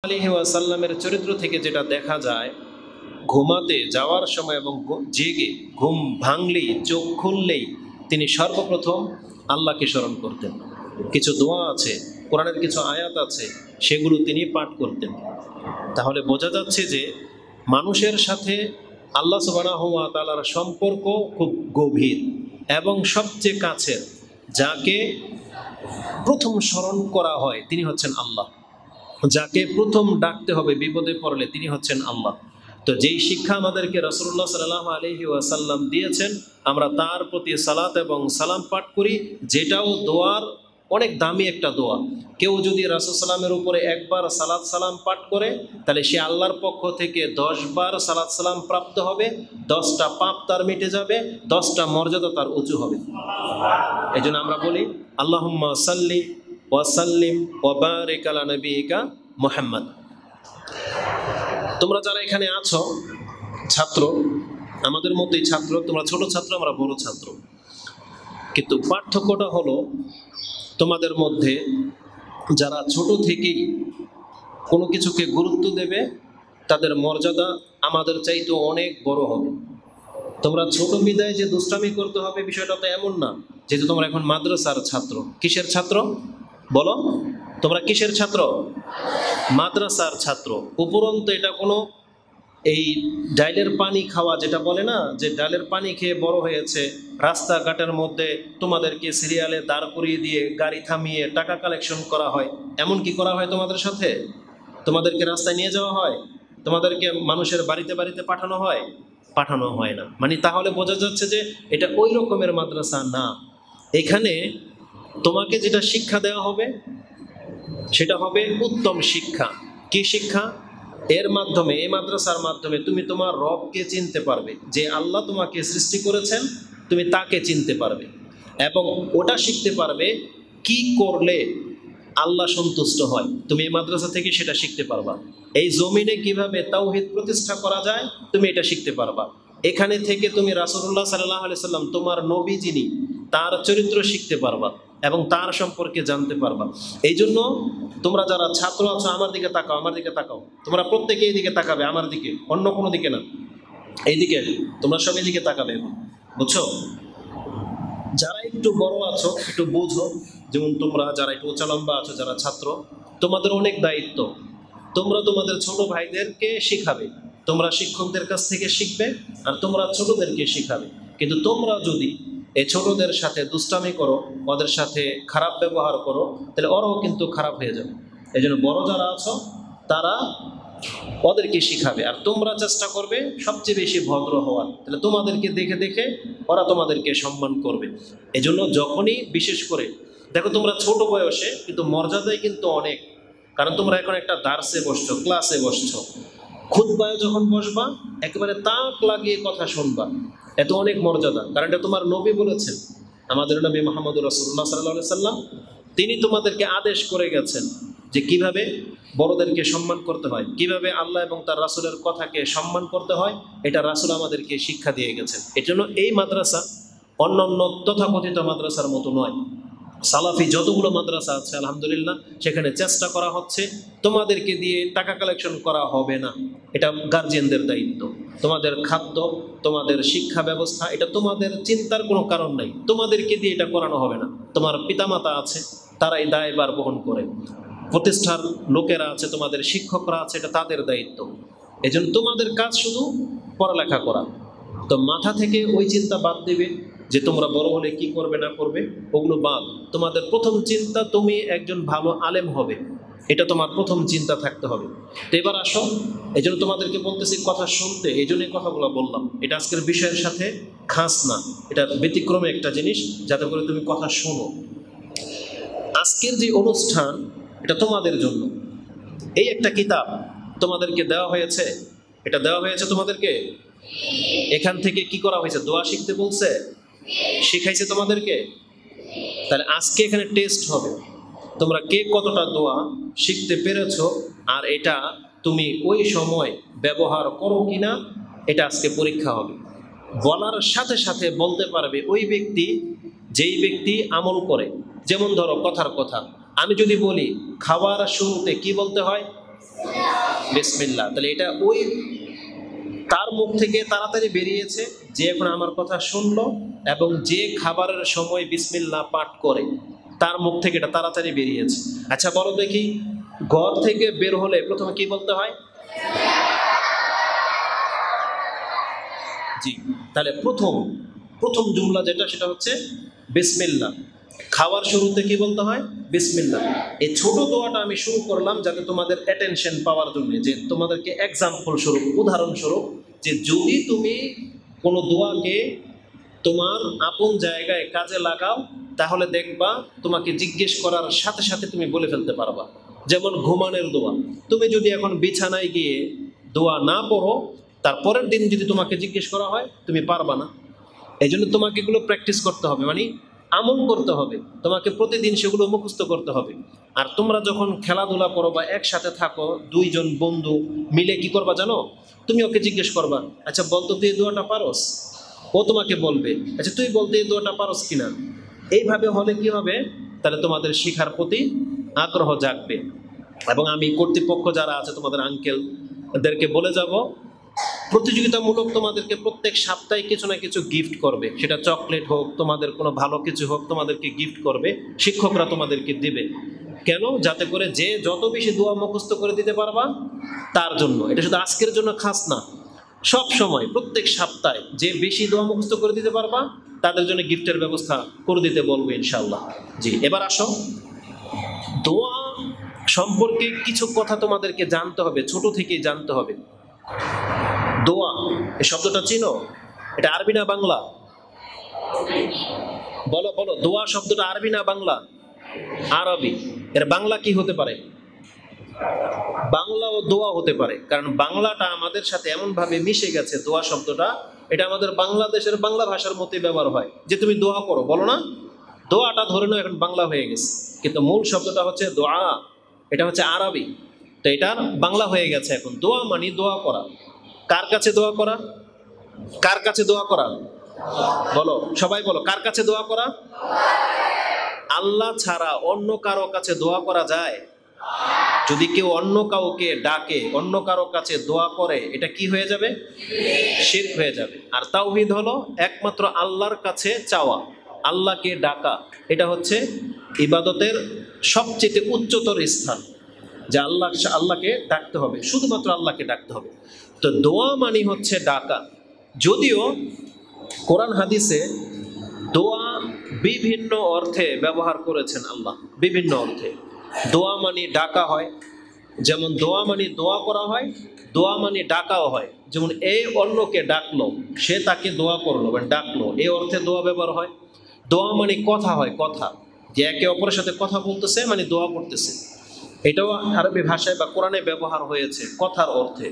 আলাইহি ওয়াসাল্লামের চরিত্র থেকে যেটা দেখা যায়, ঘুমাতে যাওয়ার সময় এবং জেগে ঘুম ভাঙলেই চোখ খুললেই তিনি সর্বপ্রথম আল্লাহকে স্মরণ করতেন। কিছু দোয়া আছে, কোরআনের কিছু আয়াত আছে, সেগুলো তিনি পাঠ করতেন। তাহলে বোঝা যাচ্ছে যে মানুষের সাথে আল্লাহ সুবহানাহু ওয়া তাআলার সম্পর্ক খুব গভীর এবং সবচেয়ে কাছের। যাকে প্রথম স্মরণ করা হয় তিনি হচ্ছেন আল্লাহ, যাকে প্রথম ডাকতে হবে বিপদে পড়লে তিনি হচ্ছেন আল্লাহ। তো যেই শিক্ষা আমাদেরকে রাসূলুল্লাহ সাল্লাল্লাহু আলাইহি ওয়াসাল্লাম দিয়েছেন, আমরা তার প্রতি সালাত এবং সালাম পাঠ করি, যেটাও দোয়ার অনেক দামি একটা দোয়া। কেউ যদি রাসূল সাল্লামের উপরে একবার সালাত সালাম পাঠ করে, তাহলে সে আল্লাহর পক্ষ থেকে 10 বার সালাত সালাম প্রাপ্ত হবে, 10টা পাপ তার মিটে যাবে, 10টা মর্যাদা তার উঁচু হবে। এই জন্য আমরা বলি আল্লাহুম্মা সাল্লি ওয়াসাল্লিম ওয়া বারিক আলা নবিয়িকা মুহাম্মদ। তোমরা যারা এখানে আছো ছাত্র, আমাদের মধ্যেই ছাত্র, তোমরা ছোট ছাত্র, আমরা বড় ছাত্র, কিন্তু পার্থক্যটা হলো তোমাদের মধ্যে যারা ছোট থেকেই কোনো কিছুকে গুরুত্ব দেবে তাদের মর্যাদা আমাদের চাইতে অনেক বড় হবে। তোমরা ছোট বিদায় যে দুষ্টামি করতে হবে বিষয়টা তো এমন না, যেহেতু তোমরা এখন মাদ্রাসার ছাত্র। কিসের ছাত্র বলো? তোমরা কিসের ছাত্র? মাদ্রাসার ছাত্র। উপরন্তু এটা কোনো এই ডাইলের পানি খাওয়া যেটা বলে না, যে ডালের পানি খেয়ে বড় হয়েছে, রাস্তাঘাটের মধ্যে তোমাদেরকে সিরিয়ালে দাঁড় করিয়ে দিয়ে গাড়ি থামিয়ে টাকা কালেকশন করা হয়। এমন কি করা হয় তোমাদের সাথে? তোমাদেরকে রাস্তায় নিয়ে যাওয়া হয়, তোমাদেরকে মানুষের বাড়িতে বাড়িতে পাঠানো হয়? পাঠানো হয় না। মানে তাহলে বোঝা যাচ্ছে যে এটা ওই রকমের মাদ্রাসা না। এখানে তোমাকে যেটা শিক্ষা দেওয়া হবে সেটা হবে উত্তম শিক্ষা। কি শিক্ষা? এর মাধ্যমে, এই মাদ্রাসার মাধ্যমে তুমি তোমার রবকে চিনতে পারবে, যে আল্লাহ তোমাকে সৃষ্টি করেছেন, তুমি তাকে চিনতে পারবে এবং ওটা শিখতে পারবে কি করলে আল্লাহ সন্তুষ্ট হয়। তুমি এই মাদ্রাসা থেকে সেটা শিখতে পারবা। এই জমিনে কিভাবে তাওহীদ প্রতিষ্ঠা করা যায় তুমি এটা শিখতে পারবা। এখানে থেকে তুমি রাসূলুল্লাহ সাল্লাল্লাহু আলাইহি সাল্লাম, তোমার নবী যিনি, তার চরিত্র শিখতে পারবা এবং তার সম্পর্কে জানতে পারবা। এই জন্য তোমরা যারা ছাত্র আছো, আমার দিকে তাকাও, আমার দিকে তাকাও। তোমরা প্রত্যেকে এই দিকে তাকাবে, আমার দিকে, অন্য কোনো দিকে না, এইদিকে। তোমরা সব এদিকে তাকাবে, বুঝছো? যারা একটু বড় আছো একটু বোঝো, যেমন তোমরা যারা একটু উঁচা লম্বা আছো, যারা ছাত্র, তোমাদের অনেক দায়িত্ব। তোমরা তোমাদের ছোট ভাইদেরকে শিখাবে, তোমরা শিক্ষকদের কাছ থেকে শিখবে, আর তোমরা ছোটদেরকে শিখাবে। কিন্তু তোমরা যদি এই ছোটদের সাথে দুষ্টামি করো, ওদের সাথে খারাপ ব্যবহার করো, তাহলে ওরাও কিন্তু খারাপ হয়ে যাবে। এই জন্য বড় যারা আছো তারা ওদেরকে শিখাবে, আর তোমরা চেষ্টা করবে সবচেয়ে বেশি ভদ্র হওয়ার। তাহলে তোমাদেরকে দেখে দেখে ওরা তোমাদেরকে সম্মান করবে। এই জন্য যখনই, বিশেষ করে দেখো, তোমরা ছোট বয়সে কিন্তু মর্যাদায় কিন্তু অনেক, কারণ তোমরা এখন একটা দার্সে বসছো, ক্লাসে বসছো। খুতবায় যখন বসবা একেবারে তাক লাগিয়ে কথা শুনবা, এত অনেক মর্যাদা। কারণ এটা তোমার নবী বলেছেন, আমাদের নবী মুহাম্মদুর রাসূলুল্লাহ সাল্লাল্লাহু আলাইহি সাল্লাম, তিনি তোমাদেরকে আদেশ করে গেছেন যে কিভাবে বড়দেরকে সম্মান করতে হয়, কিভাবে আল্লাহ এবং তার রাসূলের কথাকে সম্মান করতে হয়। এটা রাসূল আমাদেরকে শিক্ষা দিয়ে গেছেন। এজন্য এই মাদ্রাসা অন্যান্য তথাকথিত মাদ্রাসার মতো নয়। সালাফি যতগুলো মাদ্রাসা আছে আলহামদুলিল্লাহ, সেখানে চেষ্টা করা হচ্ছে তোমাদেরকে দিয়ে টাকা কালেকশন করা হবে না। এটা গার্জিয়ানদের দায়িত্ব। তোমাদের খাদ্য, তোমাদের শিক্ষা ব্যবস্থা, এটা তোমাদের চিন্তার কোনো কারণ নাই। তোমাদেরকে দিয়ে এটা করানো হবে না। তোমার পিতামাতা আছে, তারাই দায়ভার বহন করে। প্রতিষ্ঠার লোকেরা আছে, তোমাদের শিক্ষকরা আছে, এটা তাদের দায়িত্ব। এই জন্য তোমাদের কাজ শুধু পড়ালেখা করা। তো মাথা থেকে ওই চিন্তা বাদ দেবে যে তোমরা বড় হলে কি করবে না করবে, ওগুলো বাদ। তোমাদের প্রথম চিন্তা তুমি একজন ভালো আলেম হবে, এটা তোমার প্রথম চিন্তা থাকতে হবে। তো এবার আসো, এই জন্য তোমাদেরকে বলতেছি কথা শুনতে, এই জন্য এই কথাগুলো বললাম। এটা আজকের বিষয়ের সাথে খাস না, এটা ব্যতিক্রমে একটা জিনিস, যাতে করে তুমি কথা শোনো। আজকের যে অনুষ্ঠান এটা তোমাদের জন্য। এই একটা কিতাব তোমাদেরকে দেওয়া হয়েছে, এটা দেওয়া হয়েছে তোমাদেরকে। এখান থেকে কি করা হয়েছে? দোয়া শিখতে বলছে, শিখাইছে তোমাদেরকে। তাহলে আজকে এখানে টেস্ট হবে, তোমরা কে কতটা দোয়া শিখতে পেরেছো, আর এটা তুমি ওই সময় ব্যবহার করো কিনা, এটা আজকে পরীক্ষা হবে। বলার সাথে সাথে বলতে পারবে ওই ব্যক্তি, যেই ব্যক্তি আমল করে। যেমন ধরো কথার কথা, আমি যদি বলি খাবার শুরুতে কি বলতে হয়, বিসমিল্লাহ। তাহলে এটা ওই তার মুখ থেকে তাড়াতাড়ি বেরিয়েছে যে এখন আমার কথা শুনলো, এবং যে খাবারের সময় বিসমিল্লাহ পাঠ করে তার মুখ থেকে এটা তাড়াতাড়ি বেরিয়েছে। আচ্ছা বলো দেখি, ঘর থেকে বের হলে প্রথমে কি বলতে হয়? জি, তাহলে প্রথম জুমলা যেটা সেটা হচ্ছে বিসমিল্লাহ। খাওয়ার শুরুতে কি বলতে হয়? বিসমিল্লাহ। এই ছোট দোয়াটা আমি শুরু করলাম যাতে তোমাদের অ্যাটেনশন পাওয়ার জন্য, যে তোমাদেরকে এক্সাম্পল স্বরূপ, উদাহরণস্বরূপ, যে যদি তুমি কোনো দোয়াকে তোমার আপন জায়গায় কাজে লাগাও তাহলে দেখবা তোমাকে জিজ্ঞেস করার সাথে সাথে তুমি বলে ফেলতে পারবা। যেমন ঘুমানোর দোয়া, তুমি যদি এখন বিছানায় গিয়ে দোয়া না পড়ো, তারপরের দিন যদি তোমাকে জিজ্ঞেস করা হয় তুমি পারবা না। এই জন্য তোমাকে এগুলো প্র্যাকটিস করতে হবে, মানে আমল করতে হবে, তোমাকে প্রতিদিন সেগুলো মুখস্থ করতে হবে। আর তোমরা যখন খেলাধুলা করো বা একসাথে থাকো, দুইজন বন্ধু মিলে কি করবা জানো? তুমি ওকে জিজ্ঞেস করবা, আচ্ছা বলতো তুই এই দোয়াটা পারোস? ও তোমাকে বলবে, আচ্ছা তুই বলতে এই দোয়াটা পারোস কিনা। এইভাবে হলে কি হবে? তাহলে তোমাদের শিখার প্রতি আগ্রহ জাগবে। এবং আমি কর্তৃপক্ষ যারা আছে, তোমাদের আঙ্কেলদেরকে বলে যাব, প্রতিযোগিতামূলক তোমাদেরকে প্রত্যেক সপ্তাহে কিছু না কিছু গিফট করবে। সেটা চকলেট হোক, তোমাদের কোনো ভালো কিছু হোক, তোমাদেরকে গিফট করবে, শিক্ষকরা তোমাদেরকে দিবে। কেন? যাতে করে যে যত বেশি দোয়া মুখস্থ করে দিতে পারবা তার জন্য। এটা শুধু আজকের জন্য খাস না, সব সময় প্রত্যেক সপ্তাহে যে বেশি দোয়া মুখস্থ করে দিতে পারবা তাদের জন্য গিফটের ব্যবস্থা করে দিতে বলবো ইনশাআল্লাহ। জি, এবার আসো, দোয়া সম্পর্কে কিছু কথা তোমাদেরকে জানতে হবে, ছোট থেকেই জানতে হবে। দোয়া এই শব্দটা চিনো? এটা আরবি না বাংলা? বলো বলো, দোয়া শব্দটা আরবি না বাংলা? আরবি। এর বাংলা কি হতে পারে? বাংলা ও দোয়া হতে পারে, কারণ বাংলাটা আমাদের সাথে এমন ভাবে মিশে গেছে। দোয়া শব্দটা এটা আমাদের বাংলাদেশের বাংলা ভাষার মতোই ব্যবহার হয়, যে তুমি দোয়া করো, বলো না? দোয়াটা ধরে নাও এখন বাংলা হয়ে গেছে, কিন্তু মূল শব্দটা হচ্ছে দোয়া, এটা হচ্ছে আরবি। তো এটার বাংলা হয়ে গেছে এখন। দোয়া মানে দোয়া করা। কার কাছে দোয়া করা? কার কাছে দোয়া করা? বলো সবাই, বলো, কার কাছে দোয়া করা? আল্লাহ ছাড়া অন্য কারো কাছে দোয়া করা যায়? যদি কেউ অন্য কাউকে ডাকে, অন্য কারো কাছে দোয়া করে, এটা কি হয়ে যাবে? শিরক হয়ে যাবে। আর তাওহীদ হলো একমাত্র আল্লাহর কাছে চাওয়া, আল্লাহকে ডাকা। এটা হচ্ছে ইবাদতের সবচেয়ে উচ্চতর স্থান, যে আল্লাহকে ডাকতে হবে, শুধুমাত্র আল্লাহকে ডাকতে হবে। তো দোয়া মানে হচ্ছে ডাকা। যদিও কোরআন হাদিসে দোয়া বিভিন্ন অর্থে ব্যবহার করেছেন আল্লাহ, বিভিন্ন অর্থে। দোয়া মানে ডাকা হয়, যেমন দোয়া মানে দোয়া করা হয়, দোয়া মানে ডাকাও হয়। যেমন এই অন্যকে ডাকলো, সে তাকে দোয়া করলো বা ডাকলো, এই অর্থে দোয়া ব্যবহার হয়। দোয়া মানে কথা হয়, কথা, যে একে অপরের সাথে কথা বলতেছে মানে দোয়া করতেছে। এটাও আরবি ভাষায় বা কোরআনে ব্যবহার হয়েছে কথার অর্থে।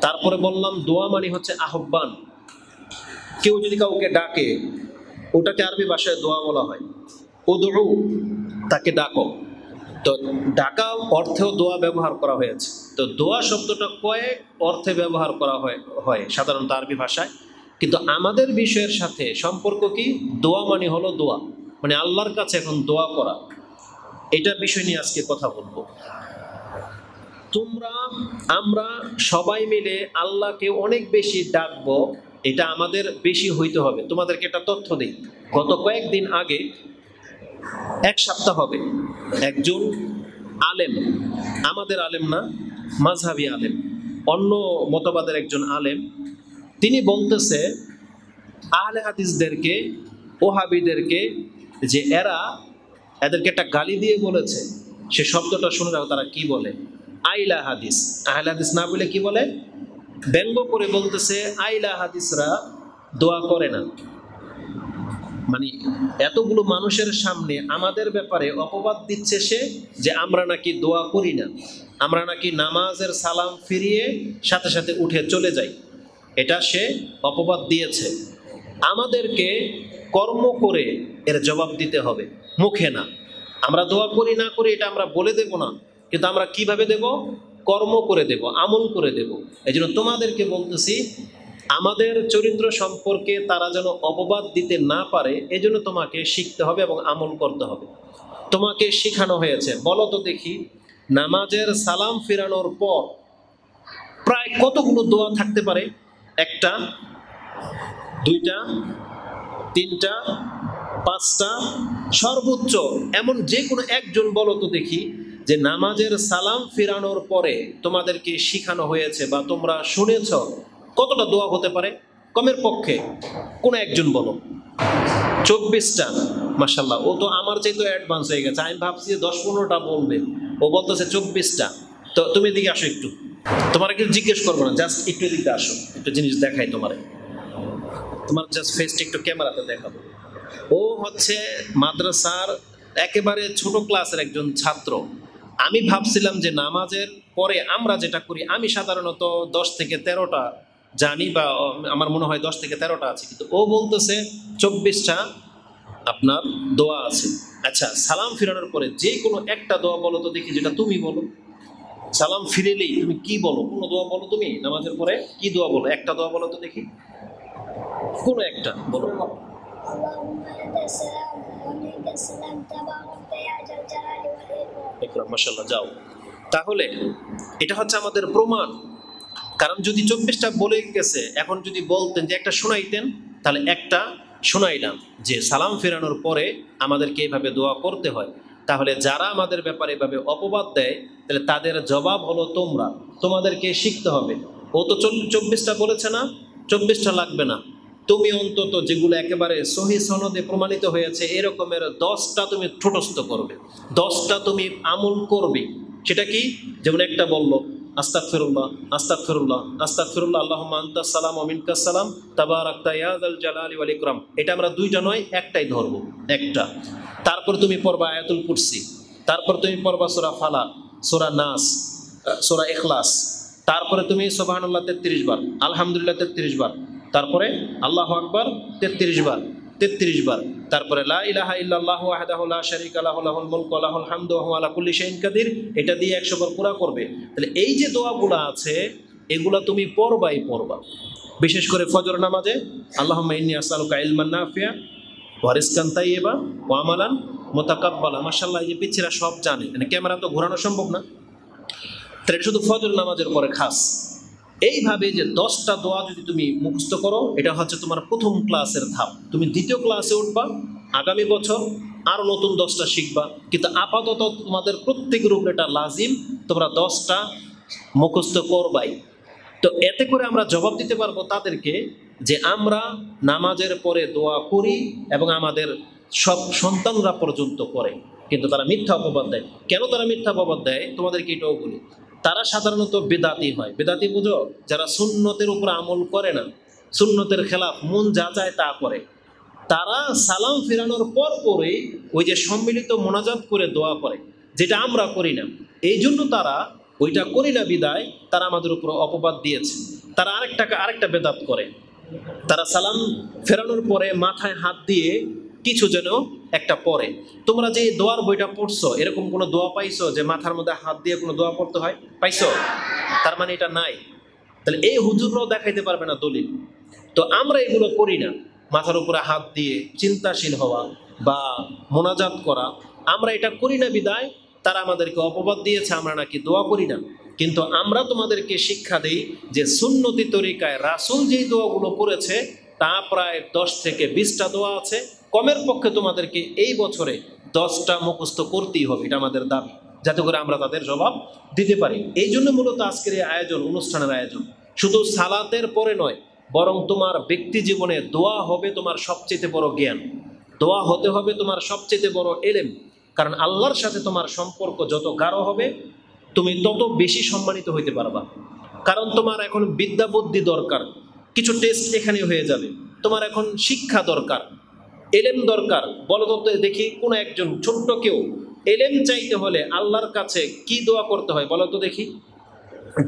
তারপরে বললাম দোয়া মানে হচ্ছে আহ্বান। কেউ যদি কাউকে ডাকে, ওটাকে আরবি ভাষায় দোয়া বলা হয়। উদউ, তাকে ডাকো। তো ডাকা অর্থেও দোয়া ব্যবহার করা হয়েছে। তো দোয়া শব্দটা কয়েক অর্থে ব্যবহার করা হয় সাধারণত আরবি ভাষায়, কিন্তু আমাদের বিষয়ের সাথে সম্পর্ক কি? দোয়া মানে হলো দোয়া, মানে আল্লাহর কাছে এখন দোয়া করা। এটা বিষয় নিয়ে আজকে কথা বলবো। আমরা সবাই মিলে আল্লাহকে অনেক বেশি ডাকবো, এটা আমাদের বেশি হইতে হবে। তোমাদেরকে একটা তথ্য দিই, গত কয়েকদিন আগে, এক সপ্তাহ হবে, একজন আলেম, আমাদের আলেম না, মাযহাবী আলেম, অন্য মতবাদের একজন আলেম, তিনি বলতেছে আহলে হাদিসদেরকে, ওহাবীদেরকে, যে এদেরকে একটা গালি দিয়ে বলেছে। সে শব্দটা শুনে রাখো, তারা কি বলে? আইলা হাদিস। আহলে হাদিস না বলে কি বলে? ব্যঙ্গ করে বলতেছে আইলা হাদিসরা দোয়া করে না। মানে এতগুলো মানুষের সামনে আমাদের ব্যাপারে অপবাদ দিচ্ছে সে, যে আমরা নাকি দোয়া করি না, আমরা নাকি নামাজের সালাম ফিরিয়ে সাথে সাথে উঠে চলে যাই। এটা সে অপবাদ দিয়েছে। আমাদেরকে কর্ম করে এর জবাব দিতে হবে, মুখে না। আমরা দোয়া করি না করি এটা আমরা বলে দেব না, কিন্তু আমরা কিভাবে দেব? কর্ম করে দেব, আমল করে দেব। এই জন্য তোমাদেরকে বলতেছি, আমাদের চরিত্র সম্পর্কে তারা যেন অপবাদ দিতে না পারে, এজন্য তোমাকে শিখতে হবে এবং আমল করতে হবে। তোমাকে শিখানো হয়েছে, বলো তো দেখি, নামাজের সালাম ফিরানোর পর প্রায় কতগুলো দোয়া থাকতে পারে? একটা, দুইটা, তিনটা, পাঁচটা, সর্বোচ্চ এমন যে কোনো একজন বলো তো দেখি যে নামাজের সালাম ফিরানোর পরে তোমাদেরকে শিখানো হয়েছে বা তোমরা শুনেছ কতটা দোয়া হতে পারে কমের পক্ষে? কোন একজন বলো। 24টা। মাশাআল্লাহ, ও তো আমার চাইতে অ্যাডভান্স হয়ে গেছে। আমি ভাবছি 10-15টা বলবে, ও বলতেছে 24টা। তো তুমি এদিকে আসো একটু, তোমার কিছু জিজ্ঞেস করবো না, জাস্ট একটু এদিকে আসো, একটু জিনিস দেখাই তোমার জাস্ট ফেসটা একটু ক্যামেরাতে দেখাবো। ও হচ্ছে মাদ্রাসার একেবারে ছোট ক্লাসের একজন ছাত্র। আমি ভাবছিলাম যে নামাজের পরে আমরা যেটা করি, আমি সাধারণত 10 থেকে 13টা জানি, বা আমার মনে হয় 10 থেকে 13টা আছে, কিন্তু ও বলতেছে 24টা আপনার দোয়া আছে। আচ্ছা, সালাম ফিরানোর পরে যে কোনো একটা দোয়া বলো তো দেখি, যেটা তুমি বলো। সালাম ফিরেলেই তুমি কি বলো? কোনো দোয়া বলো, তুমি নামাজের পরে কি দোয়া বলো? একটা দোয়া বলো তো দেখি, কোনো একটা বলো। মাশাআল্লাহ, যাও। তাহলে এটা হচ্ছে আমাদের প্রমাণ। কারণ যদি 24টা বলে গেছে, এখন যদি বলতেন যে একটা শোনাইতেন, তাহলে একটা শোনাইলাম যে সালাম ফেরানোর পরে আমাদেরকে এইভাবে দোয়া করতে হয়। তাহলে যারা আমাদের ব্যাপারে এভাবে অপবাদ দেয়, তাহলে তাদের জবাব হলো তোমাদেরকে শিখতে হবে। ও তো 24টা বলেছে না, 24টা লাগবে না। তুমি অন্তত যেগুলো একেবারে সহি সনদে প্রমাণিত হয়েছে এরকমের 10টা তুমি ঠোঁটস্থ করবে, 10টা তুমি আমল করবে। সেটা কি? যেমন একটা বললো আস্তাগফিরুল্লাহ, আস্তাগফিরুল্লাহ, আস্তাগফিরুল্লাহ, আল্লাহুম্মা আনতাস সালাম ওয়া মিনকাস সালাম, তাবারাকতা ইয়া যাল জালালি ওয়াল ইকরাম। এটা আমরা দুইটা নয়, একটাই ধরবো, একটা। তারপর তুমি পড়বা আয়াতুল কুরসি, তারপর তুমি পড়বা সূরা ফালাক, সূরা নাস, সূরা ইখলাস, তারপরে তুমি সুবহানাল্লাহ 33 বার, আলহামদুলিল্লাহ 33 বার, তারপরে আল্লাহু আকবার 33 বার, 33 বার, তারপরে লা ইলাহা ইল্লাল্লাহু ওয়াহদাহু লা শারীকা লাহু লাহুল মুলকু ওয়া লাহুল হামদু ওয়া হুয়া আলা কুল্লি শাইইন কাদির। এটা দিয়ে 100 বার পুরা করবে। তাহলে এই যে দোয়াগুলো আছে এগুলা তুমি পড়বা। বিশেষ করে ফজর নামাজে আল্লাহুম্মা ইন্নী আসআলুকা ইলমান নাফিয়া ওয়া রিজকান তাইয়্যিবা ওয়া আমালান মুতাকাব্বালা। মাশাআল্লাহ, এই যে পিচ্ছিরা সব জানে, মানে ক্যামেরা তো ঘোরানো সম্ভব না, তাহলে শুধু ফজর নামাজের পরে খাস এইভাবে যে 10টা দোয়া যদি তুমি মুখস্থ করো, এটা হচ্ছে তোমার প্রথম ক্লাসের ধাপ। তুমি দ্বিতীয় ক্লাসে উঠবা, আগামী বছর আরো নতুন 10টা শিখবা, কিন্তু আপাতত তোমাদের প্রত্যেকের উপরে এটা লাজিম, তোমরা 10টা মুখস্থ করবাই। তো এতে করে আমরা জবাব দিতে পারবো তাদেরকে যে আমরা নামাজের পরে দোয়া করি এবং আমাদের সব সন্তানরা পর্যন্ত করে, কিন্তু তারা মিথ্যা অপবাদ দেয়। কেন তারা মিথ্যা অপবাদ দেয় তোমাদেরকে এটাও বলি। তারা সাধারণত বেদাতি হয়। বেদাতি বুঝো? যারা সুন্নতের উপর আমল করে না, সুন্নতের খেলাফ, মন যা চায় তা করে। তারা সালাম ফেরানোর পর পরে ওই যে সম্মিলিত মোনাজাত করে দোয়া করে, যেটা আমরা করি না। এই জন্য তারা ওইটা করি না বিদায় তারা আমাদের উপর অপবাদ দিয়েছে। তারা আরেকটা বেদাত করে। তারা সালাম ফেরানোর পরে মাথায় হাত দিয়ে কিছু যেন একটা পড়ে। তোমরা যে দোয়ার বইটা পড়ছো, এরকম কোনো দোয়া পাইছো যে মাথার মধ্যে হাত দিয়ে কোনো দোয়া পড়তে হয়? পাইছো? তার মানে এটা নাই। তাহলে এই হুজুররাও দেখাইতে পারবে না দলিল। তো আমরা এগুলো করি না, মাথার উপরে হাত দিয়ে চিন্তাশীল হওয়া বা মোনাজাত করা, আমরা এটা করি না বিদায় তারা আমাদেরকে অপবাদ দিয়েছে আমরা নাকি দোয়া করি না। কিন্তু আমরা তোমাদেরকে শিক্ষা দেই যে সুন্নতি তরিকায় রাসূল যেই দোয়াগুলো করেছে তা প্রায় 10 থেকে 20টা দোয়া আছে। কমের পক্ষে তোমাদেরকে এই বছরে 10টা মুখস্থ করতেই হবে, এটা আমাদের দাবি, যাতে করে আমরা তাদের জবাব দিতে পারি। এই জন্য মূলত আজকের এই আয়োজন, অনুষ্ঠানের আয়োজন। শুধু সালাতের পরে নয়, বরং তোমার ব্যক্তি জীবনে দোয়া হবে তোমার সবচেয়ে বড় জ্ঞান, দোয়া হতে হবে তোমার সবচেয়ে বড় এলেম। কারণ আল্লাহর সাথে তোমার সম্পর্ক যত গাঢ় হবে তুমি তত বেশি সম্মানিত হইতে পারবা। কারণ তোমার এখন বিদ্যা বুদ্ধি দরকার, কিছু টেস্ট এখানে হয়ে যাবে। তোমার এখন শিক্ষা দরকার, এলেম দরকার। বলো তো দেখি কোন একজন ছোট্ট কেউ এলেম চাইতে হলে আল্লাহর কাছে কি দোয়া করতে হয় বলো তো দেখি?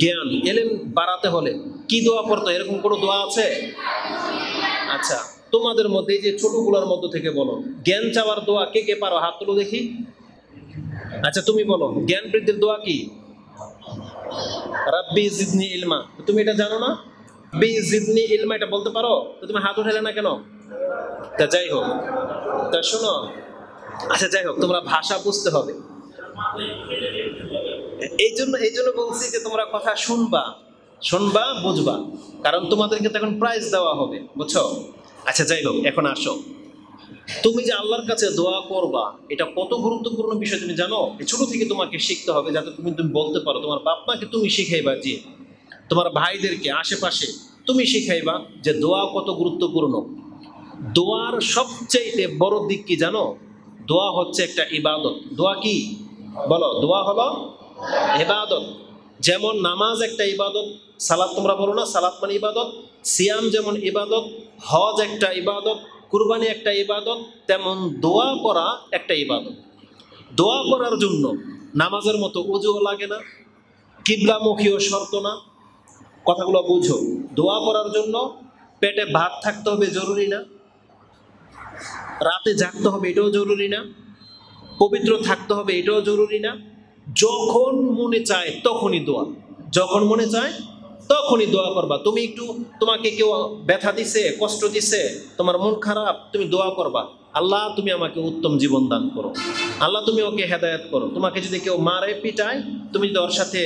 জ্ঞান, এলেম বাড়াতে হলে কি দোয়া করতে হয়? এরকম কোনো দোয়া আছে? আচ্ছা, তোমাদের মধ্যে এই যে ছোটগুলোর মধ্যে থেকে বলো জ্ঞান চাওয়ার দোয়া কে কে পারো? হাত তুলো দেখি। আচ্ছা, তুমি বলো জ্ঞান বৃদ্ধির দোয়া কি? রাব্বি জিদনি ইলমা। তুমি এটা জানো না? রাব্বি জিদনি ইলমা এটা বলতে পারো? তো তুমি হাত উঠালে না কেন? তা যাই হোক, তা শোনো, আচ্ছা যাই হোক, তোমরা ভাষা বুঝতে হবে। এই জন্য বলছি যে তোমরা কথা শুনবা, শুনবা, বুঝবা, কারণ তোমাদেরকে তো এখন প্রাইজ দেওয়া হবে, বুঝছো? আচ্ছা যাই হোক, এখন আসো, তুমি যে আল্লাহর কাছে দোয়া করবা এটা কত গুরুত্বপূর্ণ বিষয় তুমি জানো? ছোট থেকে তোমাকে শিখতে হবে, যাতে তুমি তুমি বলতে পারো। তোমার বাপ মাকে তুমি শিখাইবা, যে তোমার ভাইদেরকে আশেপাশে তুমি শিখাইবা যে দোয়া কত গুরুত্বপূর্ণ। দোয়ার সবচেয়ে বড় দিক কি জানো? দোয়া হচ্ছে একটা ইবাদত। দোয়া কি বলো? দোয়া হলো ইবাদত। যেমন নামাজ একটা ইবাদত, সালাত তোমরা বলো না, সালাত মানে ইবাদত। সিয়াম যেমন ইবাদত, হজ একটা ইবাদত, কুরবানি একটা ইবাদত, তেমন দোয়া করা একটা ইবাদত। দোয়া করার জন্য নামাজের মতো ওযুও লাগে না, কিবলামুখীও শর্ত না। কথাগুলো বুঝো। দোয়া করার জন্য পেটে ভাত থাকতে হবে জরুরি না, রাতে জাগতে হবে এটাও জরুরি না, পবিত্র থাকতে হবে এটাও জরুরি না। যখন মনে চায় তখনই দোয়া, যখন মনে চায় তখনই দোয়া করবা। তুমি একটু, তোমাকে কেউ ব্যথা দিছে, কষ্ট দিছে, তোমার মন খারাপ, তুমি দোয়া করবা, আল্লাহ তুমি আমাকে উত্তম জীবন দান করো, আল্লাহ তুমি ওকে হেদায়েত করো। তোমাকে যদি কেউ মারে পিটায়, তুমি যদি ওর সাথে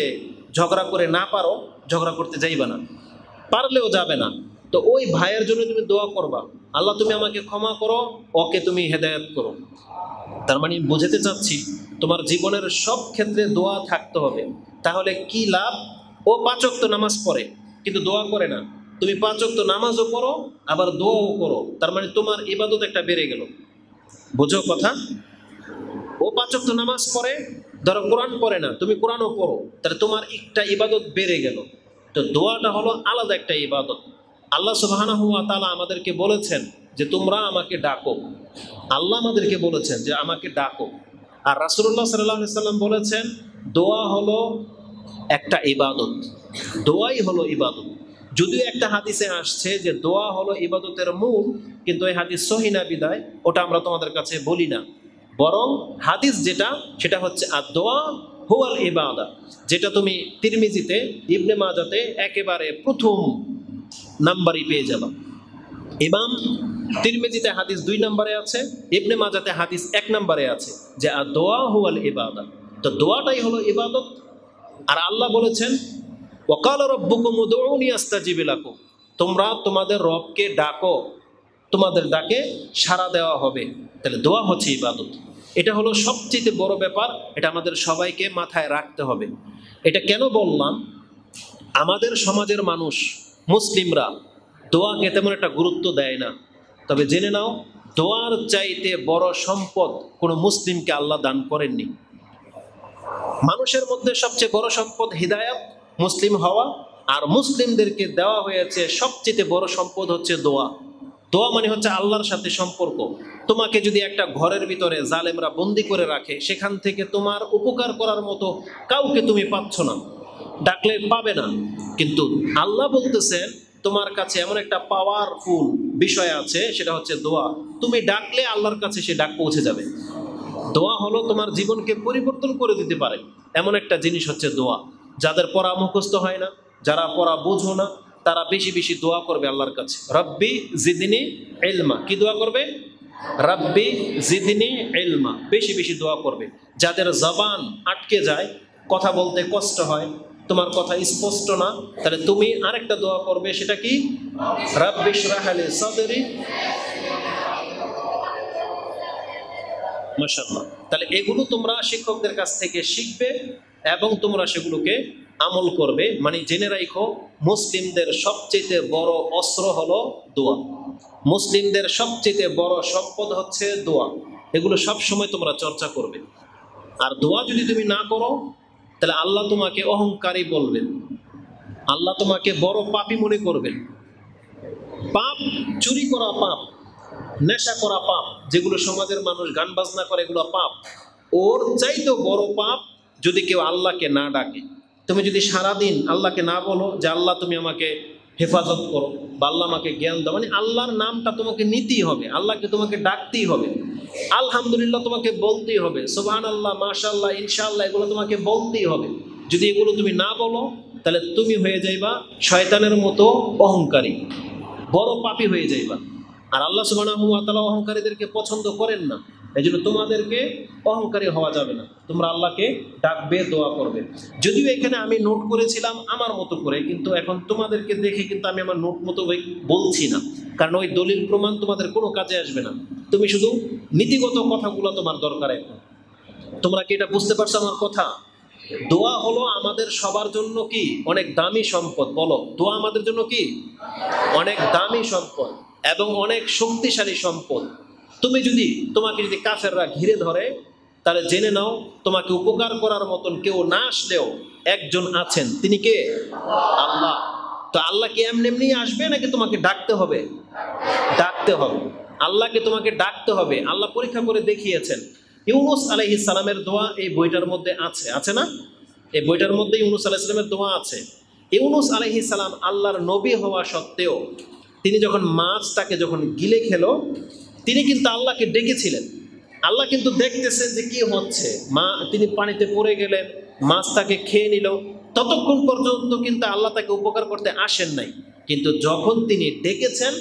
ঝগড়া করে না পারো, ঝগড়া করতে যাইবা না, পারলেও যাবে না, তো ওই ভাইয়ের জন্য তুমি দোয়া করবা, আল্লাহ তুমি আমাকে ক্ষমা করো, ওকে তুমি হেদায়েত করো। তার মানে বোঝাতে চাচ্ছি, তোমার জীবনের সব ক্ষেত্রে দোয়া থাকতে হবে। তাহলে কি লাভ? ও 5 ওয়াক্ত নামাজ পড়ে কিন্তু দোয়া করে না, তুমি 5 ওয়াক্ত নামাজও পড়ো আবার দোয়াও করো, তার মানে তোমার ইবাদত একটা বেড়ে গেল। বুঝো কথা? ও 5 ওয়াক্ত নামাজ পড়ে, ধরো কোরআন পড়ে না, তুমি কোরআনও পড়ো, তাহলে তোমার একটা ইবাদত বেড়ে গেল। তো দোয়াটা হলো আলাদা একটা ইবাদত। আল্লাহ সুবহানাহু ওয়া তাআলা আমাদেরকে বলেছেন যে তোমরা আমাকে ডাকো। আল্লাহ আমাদেরকে বলেছেন যে আমাকে ডাকো। আর রাসূলুল্লাহ সাল্লাল্লাহু আলাইহি সাল্লাম বলেছেন দোয়া হলো একটা ইবাদত, দোয়াই হলো ইবাদত। যদিও একটা হাদিসে আসছে যে দোয়া হলো ইবাদতের মূল, কিন্তু এই হাদিস সহিহ না বিদায় ওটা আমরা তোমাদের কাছে বলি না। বরং হাদিস যেটা, সেটা হচ্ছে আদ-দোয়া হুয়াল ইবাদা, যেটা তুমি তিরমিজিতে, ইবনে মাজাতে একেবারে প্রথম নাম্বারই পেয়ে যাবা। ইমাম তিরমিজিতে হাদিস 2 নম্বরে আছে, ইবনে মাজাতে হাদিস 1 নম্বরে আছে, যে আদ-দোয়া হুয়াল ইবাদা। তো দোয়াটাই হলো ইবাদত। আর আল্লাহ বলেছেন ওয়াকালা রাব্বুকুম উদউনি আস্তাজিব লাকুম, তোমরা তোমাদের রবকে ডাকো, তোমাদের ডাকে সাড়া দেওয়া হবে। তাহলে দোয়া হচ্ছে ইবাদত। এটা হলো সবচেয়ে বড় ব্যাপার, এটা আমাদের সবাইকে মাথায় রাখতে হবে। এটা কেন বললাম? আমাদের সমাজের মানুষ, মুসলিমরা দোয়াকে তেমন একটা গুরুত্ব দেয় না। তবে জেনে নাও, দোয়ার চাইতে বড় সম্পদ কোনো মুসলিমকে আল্লাহ দান করেননি। মানুষের মধ্যে সবচেয়ে বড় সম্পদ হিদায়াত, মুসলিম হওয়া, আর মুসলিমদেরকে দেওয়া হয়েছে সবচেয়ে বড় সম্পদ হচ্ছে দোয়া। দোয়া মানে হচ্ছে আল্লাহর সাথে সম্পর্ক। তোমাকে যদি একটা ঘরের ভিতরে জালেমরা বন্দি করে রাখে, সেখান থেকে তোমার উপকার করার মতো কাউকে তুমি পাচ্ছ না, ডাকলে পাবে না, কিন্তু আল্লাহ বলতেছেন তোমার কাছে এমন একটা পাওয়ারফুল বিষয় আছে, সেটা হচ্ছে দোয়া। তুমি ডাকলে আল্লাহর কাছে সে ডাক পৌঁছে যাবে। দোয়া হলো তোমার জীবনকে পরিবর্তন করে দিতে পারে এমন একটা জিনিস হচ্ছে দোয়া। যাদের পড়া মুখস্থ হয় না, যারা পড়া বোঝো না, তারা বেশি বেশি দোয়া করবে আল্লাহর কাছে, রব্বি জিদনি ইলমা। কি দোয়া করবে? রব্বি জিদনি ইলমা, বেশি বেশি দোয়া করবে। যাদের জবান আটকে যায়, কথা বলতে কষ্ট হয়, তোমার কথা স্পষ্ট না, তাহলে তুমি আরেকটা দোয়া করবে, সেটা কি? রব্বি ইশরাহ লি সাদরি। মাশাআল্লাহ। তাহলে এগুলো তোমরা শিক্ষকদের কাছ থেকে শিখবে এবং তোমরা সেগুলোকে আমল করবে। মানে জেনে রাখো, মুসলিমদের সবচেয়ে বড় অস্ত্র হলো দোয়া, মুসলিমদের সবচেয়ে বড় সম্পদ হচ্ছে দোয়া। এগুলো সব সময় তোমরা চর্চা করবে। আর দোয়া যদি তুমি না করো, তাহলে আল্লাহ তোমাকে অহংকারী বলবেন, আল্লাহ তোমাকে বড় পাপী মনে করবেন। পাপ, চুরি করা পাপ, নেশা করা পাপ, যেগুলো সমাজের মানুষ গান বাজনা করে, এগুলো পাপ। ওর চাইতেও বড় পাপ যদি কেউ আল্লাহকে না ডাকে। তুমি যদি সারাদিন আল্লাহকে না বলো যে আল্লাহ তুমি আমাকে হেফাজত করো, বা আল্লাহ আমাকে জ্ঞান দাও, মানে আল্লাহর নামটা তোমাকে নিতেই হবে, আল্লাহকে তোমাকে ডাকতেই হবে, আলহামদুলিল্লাহ তোমাকে বলতেই হবে, সুবহানাল্লাহ, মাশাআল্লাহ, ইনশাআল্লাহ, এগুলো তোমাকে বলতেই হবে। যদি এগুলো তুমি না বলো, তাহলে তুমি হয়ে যাইবা শয়তানের মতো অহংকারী, বড় পাপী হয়ে যাইবা। আর আল্লাহ সুবহানাহু ওয়া তাআলা অহংকারীদেরকে পছন্দ করেন না। এই জন্য তোমাদেরকে অহংকারী হওয়া যাবে না, তোমরা আল্লাহকে ডাকবে, দোয়া করবে। যদিও এখানে আমি নোট করেছিলাম আমার মতো করে, কিন্তু এখন তোমাদেরকে দেখে কিন্তু আমি আমার নোট মতো বলছি না, কারণ ওই দলিল প্রমাণ তোমাদের কোনো কাজে আসবে না। তুমি শুধু নীতিগত কথাগুলো তোমার দরকার। এখন তোমরা কি এটা বুঝতে পারছো আমার কথা? দোয়া হলো আমাদের সবার জন্য কি অনেক দামি সম্পদ। বলো, দোয়া আমাদের জন্য কি অনেক দামি সম্পদ এবং অনেক শক্তিশালী সম্পদ। তোমাকে যদি কাফেররা ঘিরে ধরে, তাহলে জেনে নাও তোমাকে উপকার করার মতন কেউ না আসলেও একজন আছেন, তিনি কে? আল্লাহ। তো আল্লাহ কি এমনি এমনি আসবে নাকি তোমাকে ডাকতে হবে? ডাকতে হবে, আল্লাহকে তোমাকে ডাকতে হবে। আল্লাহ পরীক্ষা করে দেখিয়েছেন। ইউনুস আলাইহিস সালামের দোয়া এই বইটার মধ্যে আছে, আছে না? এই বইটার মধ্যে ইউনুস আলাইহিস সালামের দোয়া আছে। ইউনুস আলাইহিস সালাম আল্লাহর নবী হওয়া সত্ত্বেও তিনি যখন মাছটাকে যখন গিলে খেলো, তিনি কিন্তু আল্লাহকে ডেকেছিলেন। আল্লাহ কিন্তু দেখতেছেন যে কি হচ্ছে, তিনি পানিতে পড়ে গেলেন, মাছটাকে খেয়ে নিল। ততক্ষণ পর্যন্ত কিন্তু আল্লাহ তাকে উপকার করতে আসেন নাই, কিন্তু যখন তিনি ডেকেছেন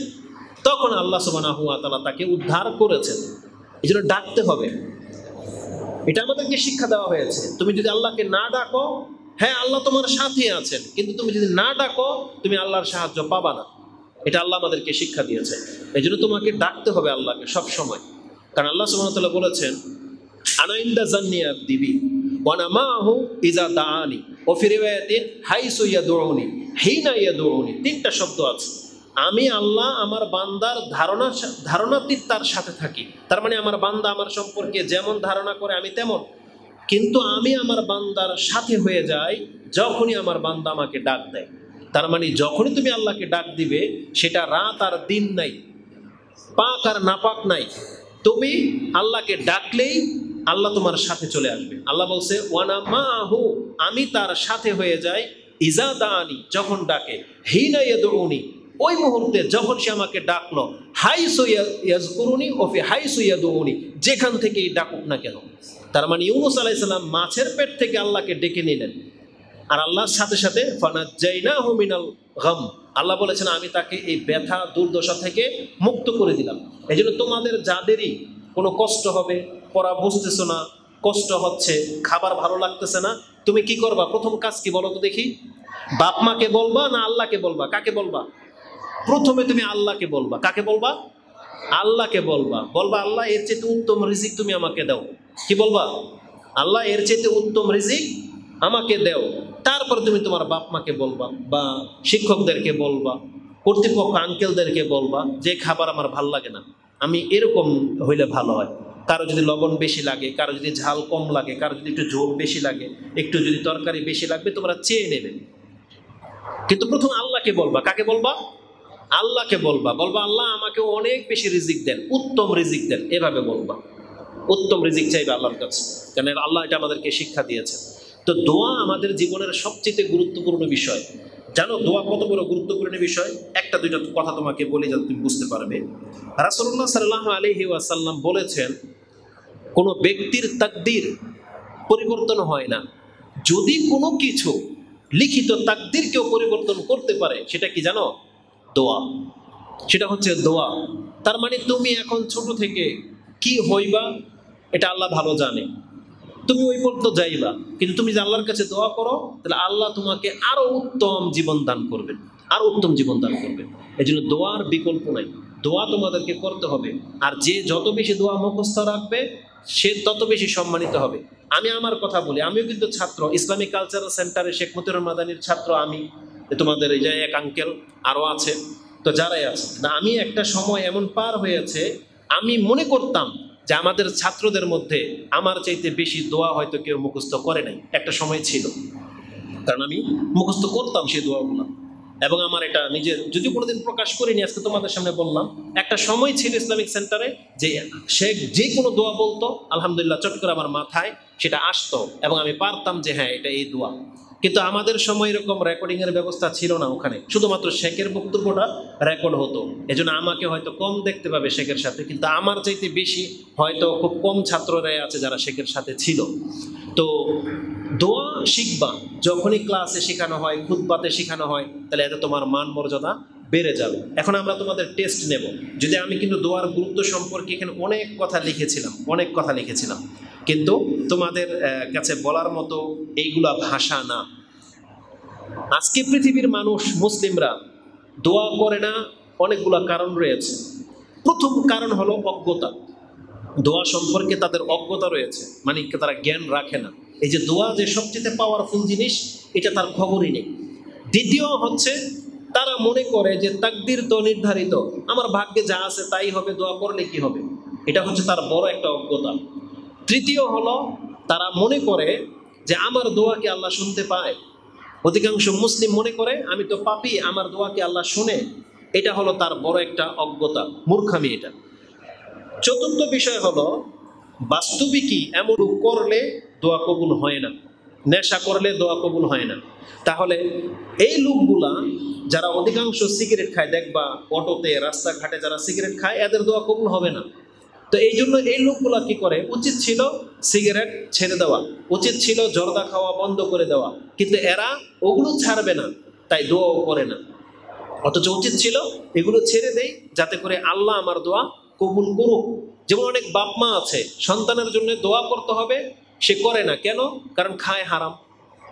তখন আল্লাহ সুবহানাহু ওয়া তাআলা তাকে উদ্ধার করেছেন। এই জন্য ডাকতে হবে, এটা আমাদেরকে শিক্ষা দেওয়া হয়েছে। তুমি যদি আল্লাহকে না ডাকো, হ্যাঁ আল্লাহ তোমার সাথে আছেন, কিন্তু তুমি যদি না ডাকো তুমি আল্লাহর সাহায্য পাবা না। এটা আল্লাহ আমাদেরকে শিক্ষা দিয়েছে। এই জন্য তোমাকে ডাকতে হবে আল্লাহকে সব সময়, কারণ আল্লাহ সুবহানাহু ওয়া তাআলা বলেছেন, আনা ইনদা জান্নি আবদি বি ওয়া আনা মাআহু ইযা দাআনি ওয়া ফি রিওয়ায়াতিন হাইসু ইয়াদউনি হিনা ইয়াদউনি। তিনটা শব্দ আছে। আমি আল্লাহ আমার বান্দার ধারণাতীত তার সাথে থাকি। তার মানে আমার বান্দা আমার সম্পর্কে যেমন ধারণা করে আমি তেমন, কিন্তু আমি আমার বান্দার সাথে হয়ে যাই যখনই আমার বান্দা আমাকে ডাক দেয়। তার মানে যখনই তুমি আল্লাহকে ডাক দিবে, সেটা রাত আর দিন নাই, পাক আর নাপাক নাই, তুমি আল্লাহকে ডাকলেই আল্লাহ তোমার সাথে চলে আসবে। আল্লাহ বলছে ওয়ানা মাহু, আমি তার সাথে হয়ে যাই, ইজা দাআনি, যখন ডাকে, হিনা ইয়াদউনি, ওই মুহূর্তে যখন সে আমাকে ডাকলো, হাইসু ইয়াজকুরুনি ও ফি হাইসু ইয়াদউনি, যেখান থেকেই ডাকুক না কেন। তার মানে ইউনুস আলাইহিস সালাম মাছের পেট থেকে আল্লাহকে ডেকে নিলেন, আর আল্লাহর সাথে সাথে ফানাজ্জাইনাহু মিনাল গাম, আল্লাহ বলেছেন আমি তাকে এই ব্যথা দুর্দশা থেকে মুক্ত করে দিলাম। এই জন্য তোমাদের যাদেরই কোনো কষ্ট হবে, পড়া বুঝতেছো না, কষ্ট হচ্ছে, খাবার ভালো লাগতেছে না, তুমি কি করবা? প্রথম কাজ কি বলো তো দেখি? বাপ মাকে বলবা না আল্লাহকে বলবা? কাকে বলবা? প্রথমে তুমি আল্লাহকে বলবা। কাকে বলবা? আল্লাহকে বলবা। বলবা আল্লাহ এর চেয়ে উত্তম রিজিক তুমি আমাকে দাও। কি বলবা? আল্লাহ এর চেয়ে উত্তম রিজিক আমাকে দেও। তারপর তুমি তোমার বাপ মাকে বলবা, বা শিক্ষকদেরকে বলবা, কর্তৃপক্ষ আঙ্কেলদেরকে বলবা যে খাবার আমার ভাল লাগে না, আমি এরকম হইলে ভালো হয়। কারো যদি লবণ বেশি লাগে, কারো যদি ঝাল কম লাগে, কারো যদি একটু ঝোল বেশি লাগে, একটু যদি তরকারি বেশি লাগবে, তোমরা চেয়ে নেবে। কিন্তু প্রথম আল্লাহকে বলবা। কাকে বলবা? আল্লাহকে বলবা। বলবা আল্লাহ আমাকে অনেক বেশি রিজিক দেন, উত্তম রিজিক দেন, এভাবে বলবা। উত্তম রিজিক চাইবে আল্লাহর কাছে, কারণ আল্লাহ এটা আমাদেরকে শিক্ষা দিয়েছে। তো দোয়া আমাদের জীবনের সবচেয়ে গুরুত্বপূর্ণ বিষয়। জানো দোয়া কত বড় গুরুত্বপূর্ণ বিষয়? একটা দুইটা কথা তোমাকে বলে যাতে তুমি বুঝতে পারবে। রাসূলুল্লাহ সাল্লাল্লাহু আলাইহি ওয়াসাল্লাম বলেছেন, কোনো ব্যক্তির তাকদীর পরিবর্তন হয় না। যদি কোনো কিছু লিখিত তাকদীরকেও পরিবর্তন করতে পারে, সেটা কি জানো? দোয়া। সেটা হচ্ছে দোয়া। তার মানে তুমি এখন ছোট থেকে কি হইবা এটা আল্লাহ ভালো জানে, তুমি ওই পর্যন্ত যাইবা, কিন্তু তুমি যে আল্লাহর কাছে দোয়া করো, তাহলে আল্লাহ তোমাকে আরো উত্তম জীবন দান করবেন, আরো উত্তম জীবন দান করবেন। এই জন্য দোয়ার বিকল্প নাই, দোয়া তোমাদেরকে করতে হবে। আর যে যত বেশি দোয়া মুখস্থ রাখবে, সে তত বেশি সম্মানিত হবে। আমি আমার কথা বলি, আমিও কিন্তু ছাত্র, ইসলামিক কালচারাল সেন্টারে শেখ মতিউর মাদানির ছাত্র আমি, তোমাদের এই যে এক আঙ্কেল আরো আছে, তো যারাই আছে না, আমি একটা সময় এমন পার হয়েছে, আমি মনে করতাম যে আমাদের ছাত্রদের মধ্যে আমার চাইতে বেশি দোয়া হয়তো কেউ মুখস্থ করে নাই। একটা সময় ছিল, কারণ আমি মুখস্থ করতাম সেই দোয়াগুলো, এবং আমার এটা নিজের, যদি কোনোদিন প্রকাশ করিনি, আজকে তোমাদের সামনে বললাম। একটা সময় ছিল ইসলামিক সেন্টারে যে শেখ যে কোনো দোয়া বলতো, আলহামদুলিল্লাহ চট করে আমার মাথায় সেটা আসতো, এবং আমি পারতাম যে হ্যাঁ এটা এই দোয়া। কিন্তু আমাদের সময় এরকম রেকর্ডিংয়ের ব্যবস্থা ছিল না ওখানে, শুধুমাত্র শেখের বক্তব্যটা রেকর্ড হতো। এজন্য আমাকে হয়তো কম দেখতে পাবে শেখের সাথে, কিন্তু আমার চাইতে বেশি হয়তো খুব কম ছাত্ররাই আছে যারা শেখের সাথে ছিল। তো দোয়া শিখবা, যখনই ক্লাসে শেখানো হয়, খুতবাতে শেখানো হয়, তাহলে এতে তোমার মান মর্যাদা বেড়ে যাবে। এখন আমরা তোমাদের টেস্ট নেব। যদি আমি কিন্তু দোয়ার গুরুত্ব সম্পর্কে এখানে অনেক কথা লিখেছিলাম, কিন্তু তোমাদের কাছে বলার মতো এইগুলা ভাষা না। আজকে পৃথিবীর মানুষ মুসলিমরা দোয়া করে না, অনেকগুলা কারণ রয়েছে। প্রথম কারণ হলো অজ্ঞতা। দোয়া সম্পর্কে তাদের অজ্ঞতা রয়েছে, মানে তারা জ্ঞান রাখে না। এই যে দোয়া যে সবচেয়ে পাওয়ারফুল জিনিস, এটা তার খবরই নেই। দ্বিতীয় হচ্ছে তারা মনে করে যে তাকদির তো নির্ধারিত, আমার ভাগ্যে যা আছে তাই হবে, দোয়া করলে কি হবে। এটা হচ্ছে তার বড় একটা অজ্ঞতা। তৃতীয় হলো তারা মনে করে যে আমার দোয়াকে আল্লাহ শুনতে পায়। অধিকাংশ মুসলিম মনে করে আমি তো পাপী, আমার দোয়াকে আল্লাহ শুনে। এটা হলো তার বড় একটা অজ্ঞতা, মূর্খামি এটা। চতুর্থ বিষয় হলো বাস্তবিকই এমন করলে দোয়া কবুল হয় না, নেশা করলে দোয়া কবুল হয় না। তাহলে এই লোকগুলা যারা অধিকাংশ সিগারেট খায়, দেখবা অটোতে রাস্তাঘাটে যারা সিগারেট খায়, এদের দোয়া কবুল হবে না। তো এই জন্য এই লোকগুলা কি করে, উচিত ছিল সিগারেট ছেড়ে দেওয়া, উচিত ছিল জর্দা খাওয়া বন্ধ করে দেওয়া, কিন্তু এরা ওগুলো ছাড়বে না, তাই দোয়াও করে না। অথচ উচিত ছিল এগুলো ছেড়ে দেই, যাতে করে আল্লাহ আমার দোয়া কবুল করুক। যেমন অনেক বাপ মা আছে, সন্তানের জন্য দোয়া করতে হবে, সে করে না। কেন? কারণ খায় হারাম।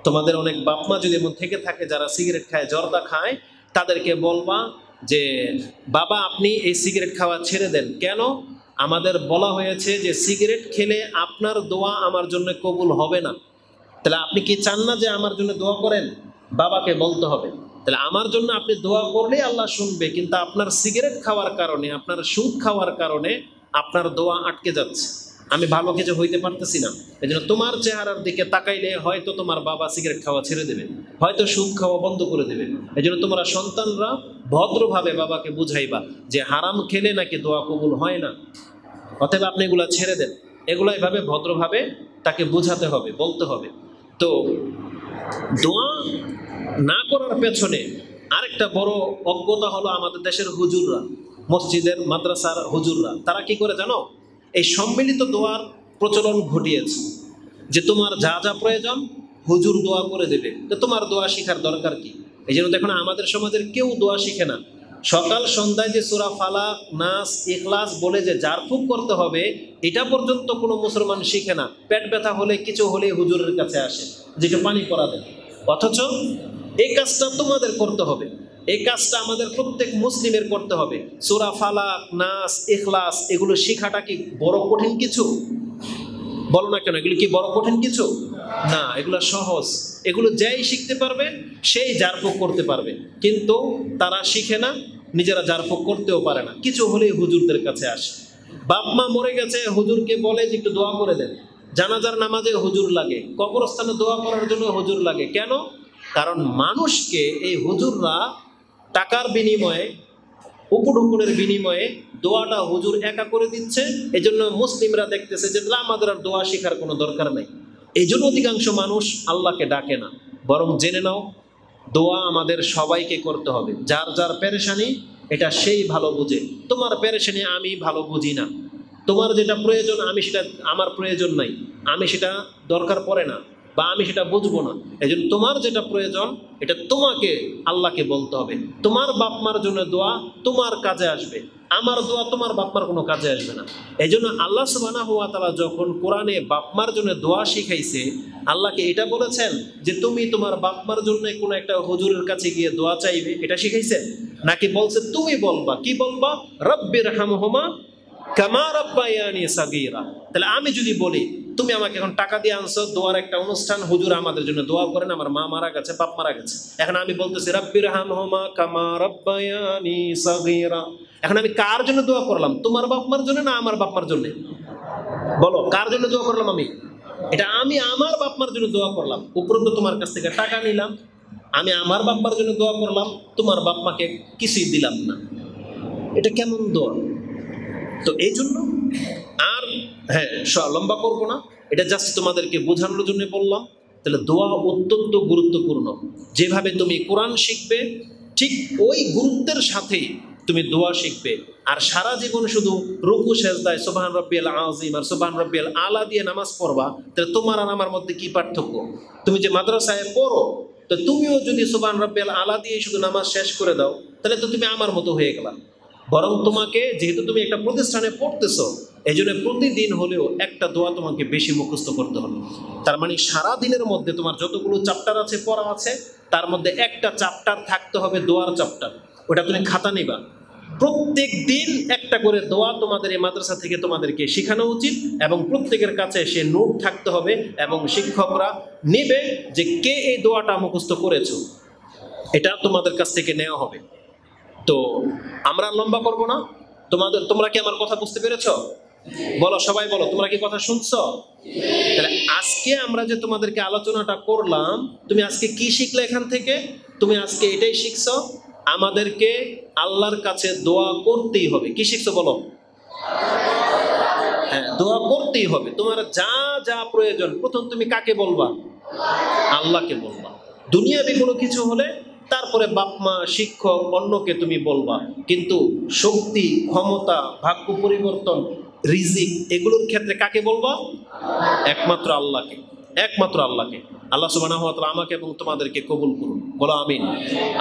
তোমাদের অনেক বাপ মা যদি এমন থেকে থাকে যারা সিগারেট খায়, জর্দা খায়, তাদেরকে বলবা যে বাবা আপনি এই সিগারেট খাওয়া ছেড়ে দেন। কেন? আমাদের বলা হয়েছে যে সিগারেট খেলে আপনার দোয়া আমার জন্য কবুল হবে না। তাহলে আপনি কি চান না যে আমার জন্য দোয়া করেন? বাবাকে বলতে হবে। তাহলে আমার জন্য আপনি দোয়া করলেই আল্লাহ শুনবে, কিন্তু আপনার সিগারেট খাওয়ার কারণে, আপনার সুদ খাওয়ার কারণে আপনার দোয়া আটকে যাচ্ছে, আমি ভালো কিছু হইতে পারতেছি না। এই জন্য তোমার চেহারার দিকে তাকাইলে হয়তো তোমার বাবা সিগারেট খাওয়া ছেড়ে দেবে, হয়তো সুদ খাওয়া বন্ধ করে দেবে। এই জন্য তোমরা সন্তানরা ভদ্রভাবে বাবাকে বুঝাইবা যে হারাম খেলে নাকি দোয়া কবুল হয় না, অতএব আপনি এগুলা ছেড়ে দেন। এগুলো এভাবে ভদ্রভাবে তাকে বুঝাতে হবে, বলতে হবে। তো দোয়া না করার পেছনে আরেকটা বড় অজ্ঞতা হলো আমাদের দেশের হুজুররা, মসজিদের মাদ্রাসার হুজুররা। তারা কি করে জানো? এই সম্মিলিত দোয়ার প্রচলন ঘটিয়েছে, যে তোমার যা যা প্রয়োজন হুজুর দোয়া করে দেবে, তো তোমার দোয়া শিখার দরকার কি? এই জন্য দেখো না, আমাদের সমাজের কেউ দোয়া শিখে না। সকাল সন্ধ্যায় যে সূরা ফালাক, নাস, ইখলাস বলে যে জারফুক করতে হবে, এটা পর্যন্ত কোনো মুসলমান শিখে না। পেট ব্যথা হলে, কিছু হলে হুজুরের কাছে আসে, যেটা পানি পড়া দেয়। অথচ এই কাজটা তোমাদের করতে হবে, এই কাজটা আমাদের প্রত্যেক মুসলিমের করতে হবে। সূরা ফালাক, নাস, ইখলাস এগুলো শেখাটা কি বড় কঠিন কিছু? বলো না কেন, এগুলো কি বড় কঠিন কিছু না? এগুলো সহজ। এগুলো যেই শিখতে পারবে সেই জারফুক করতে পারবে, কিন্তু তারা শিখে না, নিজেরা জারফুক করতেও পারে না। কিছু হলেই হুজুরদের কাছে আসে। বাপ মা মরে গেছে, হুজুরকে বলে যে একটু দোয়া করে দেন। জানাজার নামাজে হুজুর লাগে, কবরস্থানে দোয়া করার জন্য হুজুর লাগে। কেন? কারণ মানুষকে এই হুজুররা টাকার বিনিময়ে, উপঢৌকনের বিনিময়ে দোয়াটা হুজুর একা করে দিচ্ছে। এই জন্য মুসলিমরা দেখতেছে যে আমাদের আর দোয়া শেখার কোনো দরকার নেই। এই জন্য অধিকাংশ মানুষ আল্লাহকে ডাকে না। বরং জেনে নাও, দোয়া আমাদের সবাইকে করতে হবে। যার যার পেরেশানি এটা সেই ভালো বুঝে। তোমার পেরেশানি আমি ভালো বুঝি না, তোমার যেটা প্রয়োজন আমি সেটা, আমার প্রয়োজন নাই, আমি সেটা দরকার পড়ে না, বা আমি সেটা বুঝবো না। এই জন্য তোমার যেটা প্রয়োজন এটা তোমাকে আল্লাহকে বলতে হবে। তোমার বাপ মার জন্য দোয়া তোমার কাজে আসবে, আমার দোয়া তোমার বাপ মার কোনো কাজে আসবে না। এই জন্য আল্লাহ সুবহানাহু ওয়া তাআলা যখন কোরআনে বাপ মার জন্য দোয়া শিখাইছে, আল্লাহকে এটা বলেছেন যে তুমি তোমার বাপ মার জন্য কোনো একটা হুজুরের কাছে গিয়ে দোয়া চাইবে, এটা শিখাইছে? নাকি বলছে তুমি বলবা, কি বলবা? রব্বিরহামহুমা কামা রাব্বায়ানি সাগীরা। তাহলে আমি যদি বলি তুমি আমাকে এখন টাকা দিয়ে আনছো, দোয়ার একটা অনুষ্ঠান, হুজুর আমাদের জন্য দোয়া করেন, আমার মা মারা গেছে, বাপ মারা গেছে, এখন আমি বলতেছি রাব্বিরহামহুমা কামা রাব্বায়ানি সাগীরা। এখন আমি কার জন্য দোয়া করলাম? তোমার বাপ মার জন্য না আমার বাপ মার জন্য? বলো, কার জন্য দোয়া করলাম আমি? এটা আমি আমার বাপ মার জন্য দোয়া করলাম, উপরন্ত তোমার কাছ থেকে টাকা নিলাম। আমি আমার বাপ মার জন্য দোয়া করলাম, তোমার বাপ মাকে কিছুই দিলাম না। এটা কেমন দোয়া? তো এই জন্য আর হ্যাঁ, লম্বা করবো না, এটা জাস্ট তোমাদেরকে বোঝানোর জন্য বললাম। তাহলে দোয়া অত্যন্ত গুরুত্বপূর্ণ। যেভাবে তুমি কোরআন শিখবে, ঠিক ওই গুরুত্বের সাথেই তুমি দোয়া শিখবে। আর সারা জীবন শুধু রুকু সেজদায় সুবহান রাব্বিয়াল আযীম আর সুবহান রাব্বিয়াল আলা দিয়ে নামাজ পড়বা, তাহলে তোমার আর আমার মধ্যে কি পার্থক্য? তুমি যে মাদ্রাসায় পড়ো, তো তুমিও যদি সুবহান রাব্বিয়াল আলা দিয়ে শুধু নামাজ শেষ করে দাও, তাহলে তো তুমি আমার মতো হয়ে গেলা। বরং তোমাকে, যেহেতু তুমি একটা প্রতিষ্ঠানে পড়তেছো, এই জন্য প্রতিদিন হলেও একটা দোয়া তোমাকে বেশি মুখস্থ করতে হবে। তার মানে সারা দিনের মধ্যে তোমার যতগুলো চ্যাপ্টার আছে, পড়া আছে, তার মধ্যে একটা চ্যাপ্টার থাকতে হবে দোয়ার চ্যাপ্টার। ওটা তুমি খাতা নিবা, প্রত্যেক দিন একটা করে দোয়া তোমাদের এই মাদ্রাসা থেকে তোমাদেরকে শেখানো উচিত, এবং প্রত্যেকের কাছে সে নোট থাকতে হবে, এবং শিক্ষকরা নেবে যে কে এই দোয়াটা মুখস্থ করেছো, এটা তোমাদের কাছ থেকে নেওয়া হবে। তো আমরা লম্বা করব না, তোমরা কি আমার কথা বুঝতে পেরেছো? বলো, সবাই বলো, তোমরা কি কথা শুনছো? তাহলে আজকে আমরা যে তোমাদেরকে আলোচনাটা করলাম, তুমি আজকে কি শিখলে এখান থেকে? তুমি আজকে এটাই শিখছো, আমাদেরকে আল্লাহর কাছে দোয়া করতেই হবে। কি শিখছো বলো? হ্যাঁ, দোয়া করতেই হবে। তোমার যা যা প্রয়োজন প্রথম তুমি কাকে বলবা? আল্লাহকে বলবা। দুনিয়াবি কোনো কিছু হলে তারপরে বাপ মা, শিক্ষক, অন্যকে তুমি বলবা। কিন্তু শক্তি, ক্ষমতা, ভাগ্য পরিবর্তন, রিজিক, এগুলোর ক্ষেত্রে কাকে বলবা? একমাত্র আল্লাহকে, একমাত্র আল্লাহকে। আল্লাহ সুবহানাহু ওয়া তাআলা আমাকে এবং তোমাদেরকে কবুল করুন, বলো আমিন।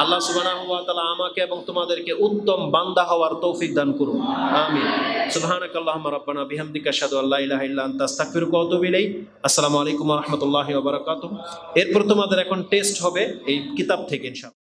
আল্লাহ সুবহানাহু ওয়া তাআলা আমাকে এবং তোমাদেরকে উত্তম বান্দা হওয়ার তৌফিক দান করুন, আমিন। সুবহানাকাল্লাহুম্মা রাব্বানা বিহামদিকা আশহাদু আল্লা ইলাহা ইল্লা আনতা আস্তাগফিরুকা ওয়া আতুবু ইলাইক। আসসালামু আলাইকুম ওয়া রাহমাতুল্লাহি ওয়া বারাকাতুহু। এরপর তোমাদের এখন টেস্ট হবে এই কিতাব থেকে ইনশাআল্লাহ।